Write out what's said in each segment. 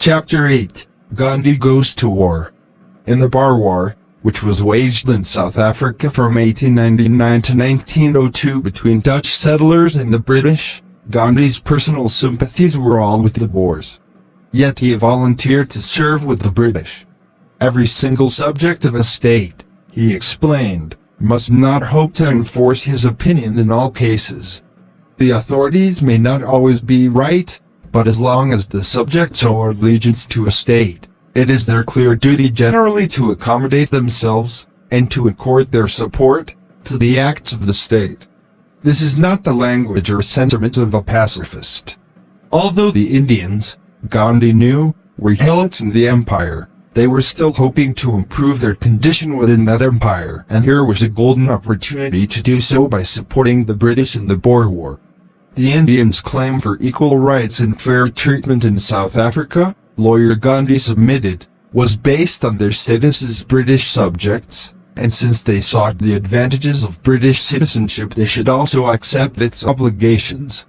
Chapter 8. Gandhi Goes to War. In the Boer War, which was waged in South Africa from 1899 to 1902 between Dutch settlers and the British, Gandhi's personal sympathies were all with the Boers. Yet he volunteered to serve with the British. Every single subject of a state, he explained, must not hope to enforce his opinion in all cases. The authorities may not always be right, but as long as the subjects owe allegiance to a state, it is their clear duty generally to accommodate themselves, and to accord their support, to the acts of the state. This is not the language or sentiment of a pacifist. Although the Indians, Gandhi knew, were helots in the empire, they were still hoping to improve their condition within that empire, and here was a golden opportunity to do so by supporting the British in the Boer War. The Indians' claim for equal rights and fair treatment in South Africa, lawyer Gandhi submitted, was based on their status as British subjects, and since they sought the advantages of British citizenship they should also accept its obligations.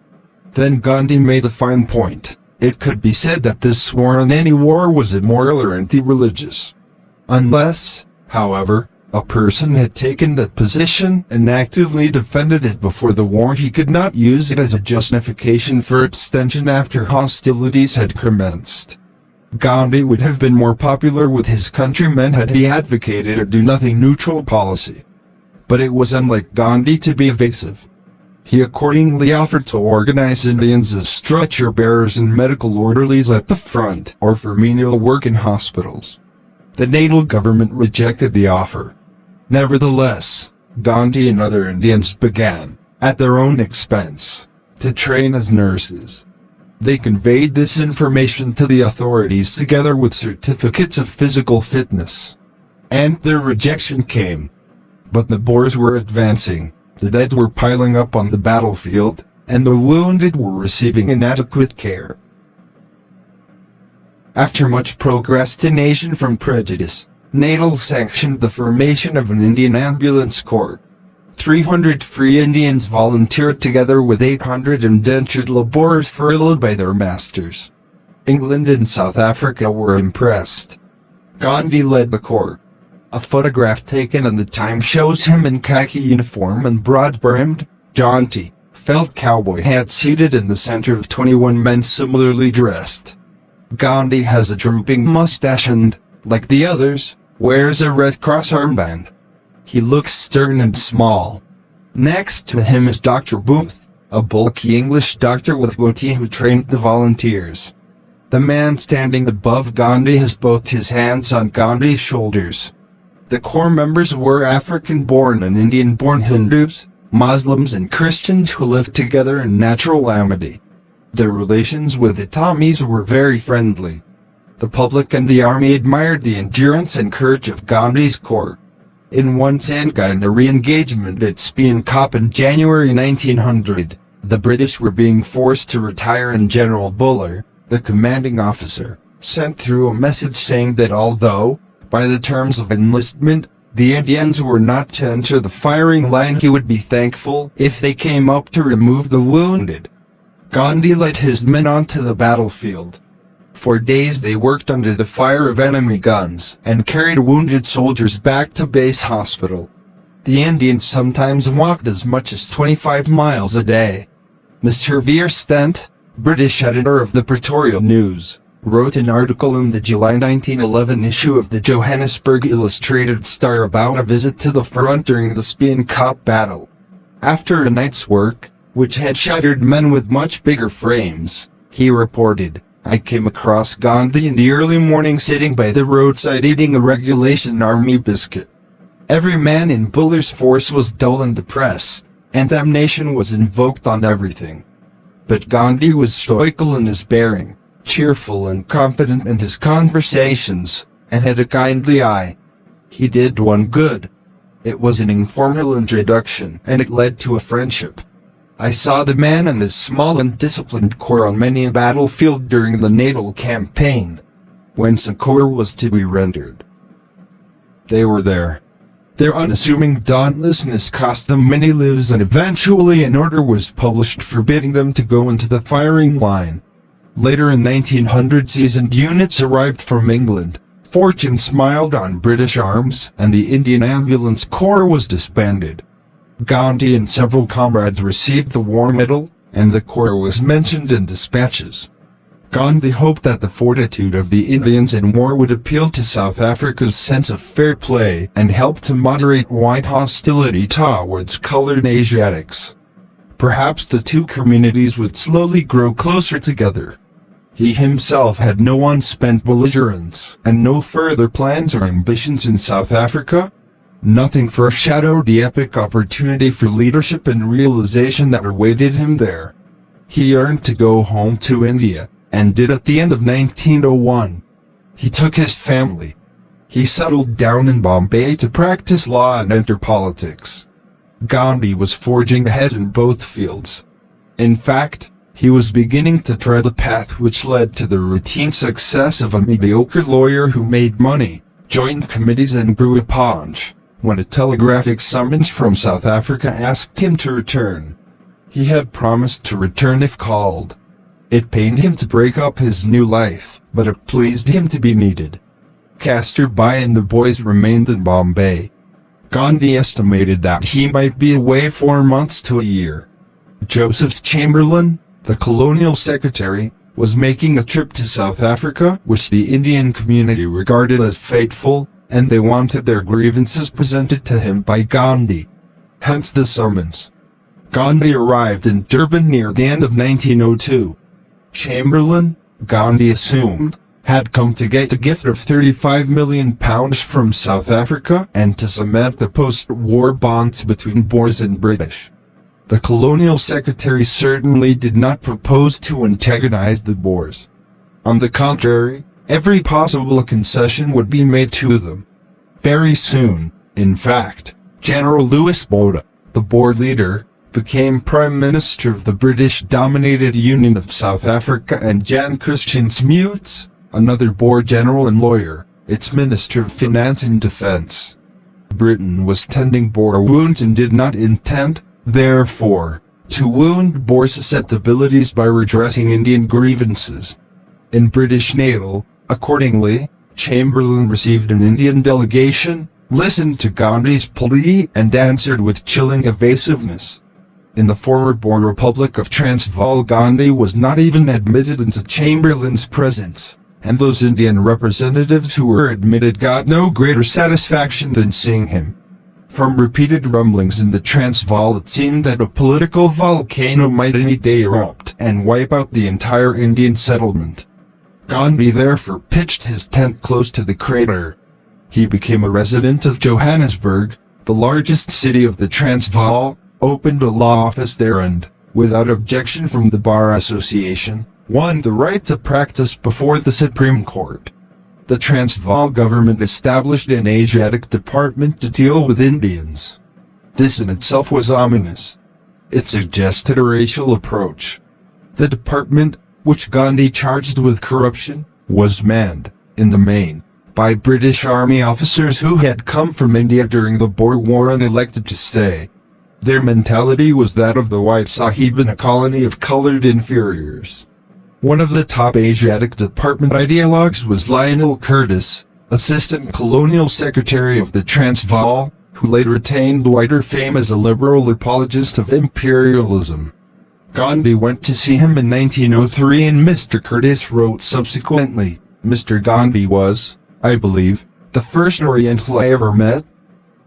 Then Gandhi made a fine point. It could be said that this sworn on any war was immoral or anti-religious. Unless, however, a person had taken that position and actively defended it before the war, he could not use it as a justification for abstention after hostilities had commenced. Gandhi would have been more popular with his countrymen had he advocated a do-nothing neutral policy. But it was unlike Gandhi to be evasive. He accordingly offered to organize Indians as stretcher-bearers and medical orderlies at the front, or for menial work in hospitals. The natal government rejected the offer. Nevertheless, Gandhi and other Indians began, at their own expense, to train as nurses. They conveyed this information to the authorities together with certificates of physical fitness. And their rejection came. But the Boers were advancing, the dead were piling up on the battlefield, and the wounded were receiving inadequate care. After much procrastination from prejudice, Natal sanctioned the formation of an Indian ambulance corps. 300 free Indians volunteered together with 800 indentured laborers furloughed by their masters. England and South Africa were impressed. Gandhi led the corps. A photograph taken in the time shows him in khaki uniform and broad-brimmed, jaunty, felt cowboy hat seated in the center of 21 men similarly dressed. Gandhi has a drooping mustache and, like the others, wears a Red Cross armband. He looks stern and small. Next to him is Dr. Booth, a bulky English doctor with goatee who trained the volunteers. The man standing above Gandhi has both his hands on Gandhi's shoulders. The corps members were African-born and Indian-born Hindus, Muslims and Christians who lived together in natural amity. Their relations with the Tommies were very friendly. The public and the army admired the endurance and courage of Gandhi's corps. In one sanguinary engagement at Speenkop in January 1900, the British were being forced to retire and General Buller, the commanding officer, sent through a message saying that although, by the terms of enlistment, the Indians were not to enter the firing line, he would be thankful if they came up to remove the wounded. Gandhi led his men onto the battlefield. For days they worked under the fire of enemy guns and carried wounded soldiers back to base hospital. The Indians sometimes walked as much as 25 miles a day. Mr. Veer Stent, British editor of the Pretoria News, wrote an article in the July 1911 issue of the Johannesburg Illustrated Star about a visit to the front during the Speenkop battle. After a night's work, which had shattered men with much bigger frames, he reported, "I came across Gandhi in the early morning sitting by the roadside eating a regulation army biscuit. Every man in Buller's force was dull and depressed, and damnation was invoked on everything. But Gandhi was stoical in his bearing, cheerful and confident in his conversations, and had a kindly eye. He did one good. It was an informal introduction, and it led to a friendship. I saw the man and his small and disciplined corps on many a battlefield during the Natal campaign, when succor was to be rendered. They were there. Their unassuming dauntlessness cost them many lives, and eventually an order was published forbidding them to go into the firing line. Later in 1900 seasoned units arrived from England. Fortune smiled on British arms, and the Indian Ambulance Corps was disbanded. Gandhi and several comrades received the War Medal, and the Corps was mentioned in dispatches. Gandhi hoped that the fortitude of the Indians in war would appeal to South Africa's sense of fair play and help to moderate white hostility towards colored Asiatics. Perhaps the two communities would slowly grow closer together. He himself had no unspent belligerence, and no further plans or ambitions in South Africa. Nothing foreshadowed the epic opportunity for leadership and realization that awaited him there. He yearned to go home to India, and did at the end of 1901. He took his family. He settled down in Bombay to practice law and enter politics. Gandhi was forging ahead in both fields. In fact, he was beginning to tread a path which led to the routine success of a mediocre lawyer who made money, joined committees and grew a paunch, when a telegraphic summons from South Africa asked him to return. He had promised to return if called. It pained him to break up his new life, but it pleased him to be needed. Kasturbai and the boys remained in Bombay. Gandhi estimated that he might be away 4 months to a year. Joseph Chamberlain, the colonial secretary, was making a trip to South Africa, which the Indian community regarded as fateful, and they wanted their grievances presented to him by Gandhi. Hence the summons. Gandhi arrived in Durban near the end of 1902. Chamberlain, Gandhi assumed, had come to get a gift of £35 million from South Africa and to cement the post-war bonds between Boers and British. The colonial secretary certainly did not propose to antagonize the Boers. On the contrary, every possible concession would be made to them. Very soon, in fact, General Louis Botha, the Boer leader, became Prime Minister of the British-dominated Union of South Africa, and Jan Christian Smuts, another Boer general and lawyer, its Minister of Finance and Defence. Britain was tending Boer wounds and did not intend, therefore, to wound Boer susceptibilities by redressing Indian grievances. In British Natal, accordingly, Chamberlain received an Indian delegation, listened to Gandhi's plea, and answered with chilling evasiveness. In the former Boer Republic of Transvaal, Gandhi was not even admitted into Chamberlain's presence, and those Indian representatives who were admitted got no greater satisfaction than seeing him. From repeated rumblings in the Transvaal, it seemed that a political volcano might any day erupt and wipe out the entire Indian settlement. Gandhi therefore pitched his tent close to the crater. He became a resident of Johannesburg, the largest city of the Transvaal, opened a law office there and, without objection from the Bar Association, won the right to practice before the Supreme Court. The Transvaal government established an Asiatic department to deal with Indians. This in itself was ominous. It suggested a racial approach. The department, which Gandhi charged with corruption, was manned, in the main, by British Army officers who had come from India during the Boer War and elected to stay. Their mentality was that of the white Sahib in a colony of colored inferiors. One of the top Asiatic department ideologues was Lionel Curtis, Assistant Colonial Secretary of the Transvaal, who later attained wider fame as a liberal apologist of imperialism. Gandhi went to see him in 1903, and Mr. Curtis wrote subsequently, "Mr. Gandhi was, I believe, the first Oriental I ever met.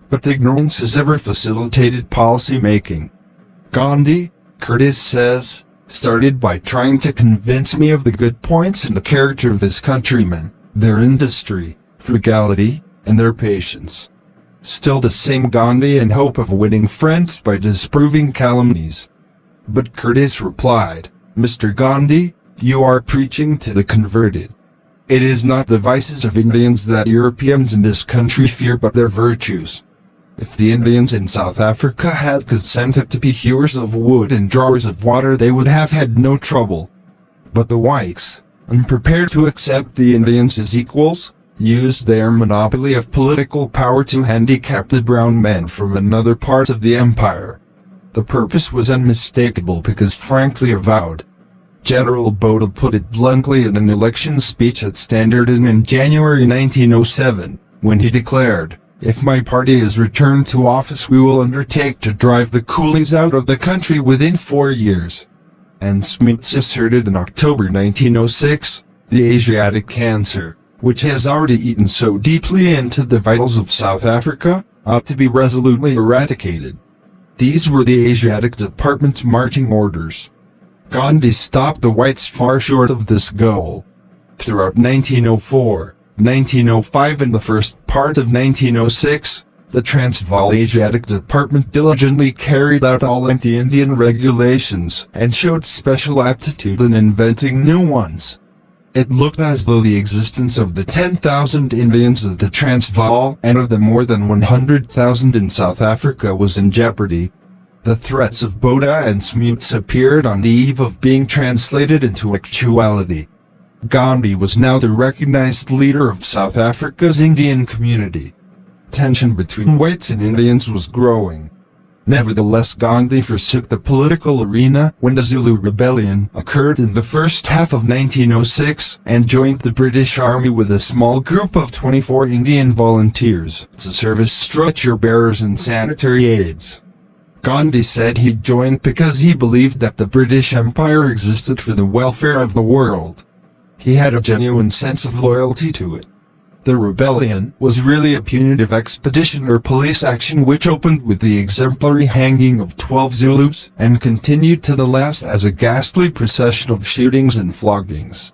But ignorance has ever facilitated policy making. Gandhi," Curtis says, "started by trying to convince me of the good points in the character of his countrymen, their industry, frugality, and their patience." Still the same Gandhi in hope of winning friends by disproving calumnies. But Curtis replied, "Mr. Gandhi, you are preaching to the converted. It is not the vices of Indians that Europeans in this country fear, but their virtues. If the Indians in South Africa had consented to be hewers of wood and drawers of water, they would have had no trouble. But the whites, unprepared to accept the Indians as equals, used their monopoly of political power to handicap the brown men from another part of the empire. The purpose was unmistakable because frankly avowed. General Botha put it bluntly in an election speech at Standard in January 1907, when he declared, "If my party is returned to office, we will undertake to drive the coolies out of the country within 4 years." And Smuts asserted in October 1906, "The Asiatic cancer, which has already eaten so deeply into the vitals of South Africa, ought to be resolutely eradicated." These were the Asiatic Department's marching orders. Gandhi stopped the whites far short of this goal. Throughout 1904, 1905 and the first part of 1906, the Transvaal Asiatic Department diligently carried out all anti-Indian regulations and showed special aptitude in inventing new ones. It looked as though the existence of the 10,000 Indians of the Transvaal and of the more than 100,000 in South Africa was in jeopardy. The threats of Botha and Smuts appeared on the eve of being translated into actuality. Gandhi was now the recognized leader of South Africa's Indian community. Tension between whites and Indians was growing. Nevertheless, Gandhi forsook the political arena when the Zulu Rebellion occurred in the first half of 1906 and joined the British Army with a small group of 24 Indian volunteers to serve as stretcher-bearers and sanitary aids. Gandhi said he joined because he believed that the British Empire existed for the welfare of the world. He had a genuine sense of loyalty to it. The rebellion was really a punitive expedition or police action which opened with the exemplary hanging of 12 Zulus and continued to the last as a ghastly procession of shootings and floggings.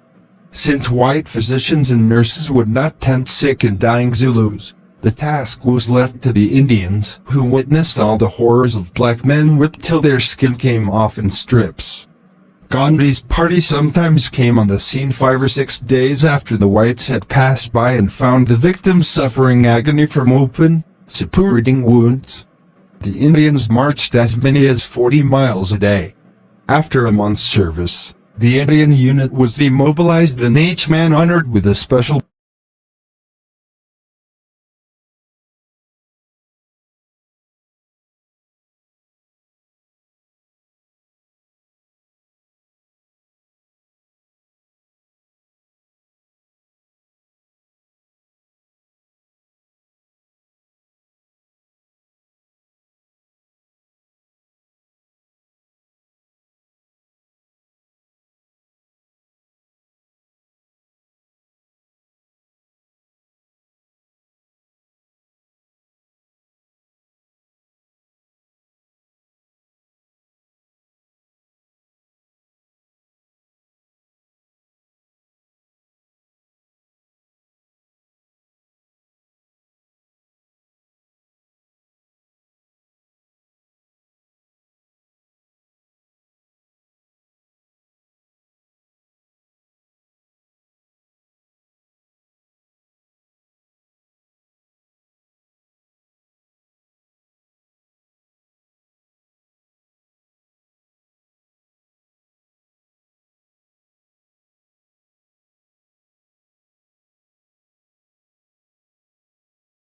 Since white physicians and nurses would not tend sick and dying Zulus, the task was left to the Indians, who witnessed all the horrors of black men whipped till their skin came off in strips. Gandhi's party sometimes came on the scene 5 or 6 days after the whites had passed by and found the victims suffering agony from open, suppurating wounds. The Indians marched as many as 40 miles a day. After a month's service, the Indian unit was demobilized and each man honored with a special